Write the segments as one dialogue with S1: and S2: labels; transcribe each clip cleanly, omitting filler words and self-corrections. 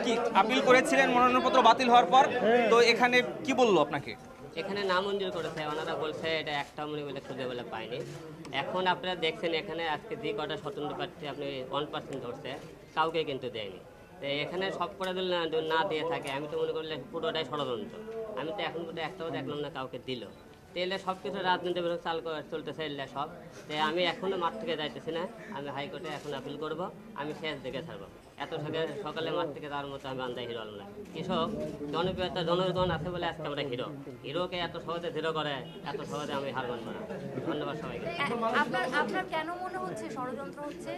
S1: কি আপিল করেছিলেন মনোনয়নপত্র বাতিল হওয়ার পর, তো এখানে কি বললো আপনাকে?
S2: এখানে নামঞ্জুর করেছে, ওনারা বলছে এটা একটা মনে বলে খুঁজে বলে পায়নি। এখন আপনারা দেখছেন এখানে আজকে যে কটা স্বতন্ত্র প্রার্থী আপনি 1% ধরছে, কাউকে কিন্তু দেয়নি। তো এখানে সব করে দিল না দিয়ে থাকে, আমি তো মনে করলে পুরোটাই ষড়যন্ত্র। আমি তো এখন পর্যন্ত একটাও দেখলাম না কাউকে দিল। তেলে সব কিছু রাজনীতি চলতেছে এলে সব। তাই আমি এখনও মাঠ থেকে যাইতেছি না, আমি হাইকোর্টে এখন আপিল করব, আমি শেষ দেখে ছাড়বো। এত সকালে মাঠ থেকে তার মতো আমি বান্দায় হিরো আলম না। কৃষক জনপ্রিয়তা জনগণ আছে বলে আজকে আমরা হিরোকে এত সহজে জিরো করে, এত সহজে আমি হার মানব না। ধন্যবাদ সবাইকে।
S3: আপনার কেন মনে হচ্ছে ষড়যন্ত্র হচ্ছে?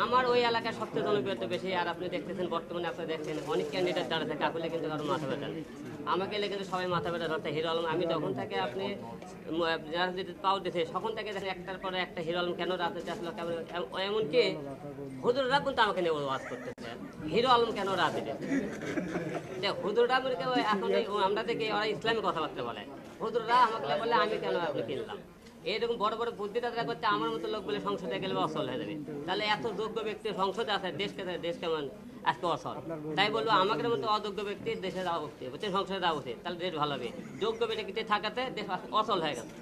S2: আমার ওই এলাকায় সবচেয়ে জনপ্রিয়তা বেশি, আর আপনি দেখতেছেন বর্তমানে আপনি দেখছেন অনেক ক্যান্ডিডেট যারা থাকে আপনি কিন্তু কারো মাথা ব্যথা নেই। আমাকে এলে কিন্তু সবাই মাথা ব্যথা ধরতে হিরো আলম। আমি তখন থেকে আপনি রাজনীতি পাও দিতে তখন থেকে দেখেন একটার পরে একটা হিরো আলম কেন রাজনীতি আসলো, কেমন এমনকি হুজুররা কিন্তু আমাকে নিয়ে ওয়াজ করতেছে হিরো আলম কেন রাজনীতি। হুজুররা এখন আমরা দেখি ওরা ইসলামী কথাবার্তা বলে, হুজুররা আমাকে বলে আমি কেন আপনি কিনলাম। এরকম বড় বড় বুদ্ধি তারা করছে, আমার মতো লোক বলে সংসদে গেলে অসল হয়ে যাবে। তাহলে এত যোগ্য ব্যক্তি সংসদে আছে, দেশ কেমন আজকে অসল। তাই বলবো আমাদের মতো অযোগ্য ব্যক্তি দেশে যাওয়া উচিত, সংসদে যাওয়া উচিত, তাহলে দেশ ভালো হবে। যোগ্য ব্যক্তি থাকাতে দেশ অসল হয়ে গেছে।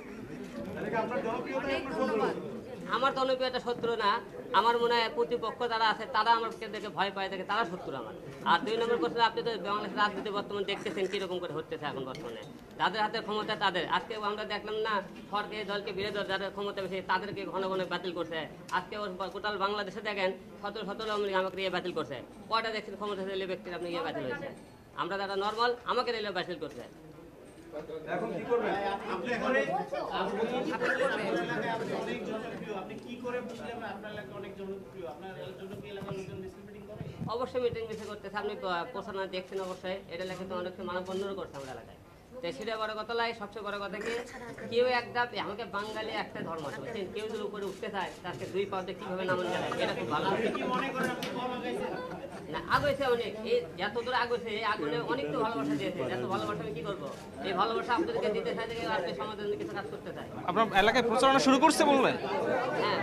S2: আমার জনপ্রিয়তা শত্রু না, আমার মনে হয় প্রতিপক্ষ যারা আছে তারা আমাকে দেখে ভয় পায় থাকে, তারা শত্রু আমার। আর 2 নম্বর কথা, আপনি তো বাংলাদেশের রাজনীতি বর্তমানে দেখতেছেন কিরকম করে হতেছে এখন বর্তমানে। যাদের হাতে ক্ষমতা তাদের, আজকে আমরা দেখলাম না সরকারি দলকে বিরোধী দল যাদের ক্ষমতা বেশি তাদেরকে ঘন ঘন বাতিল করছে। আজকে টোটাল বাংলাদেশে দেখেন 17 আমাকে ইয়ে বাতিল করছে। কয়টা দেখছেন ক্ষমতাশালী ব্যক্তির আপনি ইয়ে বাতিল হয়েছে? আমরা যারা নর্মাল আমাকে রেলে বাতিল করছে।
S4: এখন কি করবেন আপনি? আপনি কি করে বুঝলেন আপনার এলাকা অনেক জনপ্রিয়? আপনার জনপ্রিয় এলাকার লোকজন মিটিং করে?
S2: অবশ্যই মিটিং মিছিল করতেছে, আপনি প্রচারণা দেখছেন অবশ্যই। এটা লেখে তো অনেক মানববন্ধনও করছে আমরা এলাকায়। তো সেটা বড় কথা লাই, সবচেয়ে বড় কথা কি কেউ একটা আমাকে বাঙালি একটা ধর্ম আছে বুঝছেন, কেউ যদি উপরে উঠতে চায় তাকে 2 পাউতে কিভাবে নামন যায় এটা খুব ভালো। না আগে অনেক এই যত দূর আগে এই আগুনে অনেক তো ভালোবাসা দিয়েছে, এত ভালোবাসা আমি কি করবো? এই ভালোবাসা আপনাদেরকে দিতে চাই যে আপনি সমাজের জন্য কিছু কাজ করতে চাই।
S1: আপনার এলাকায় প্রচারণা শুরু করছে বললেন?
S2: হ্যাঁ।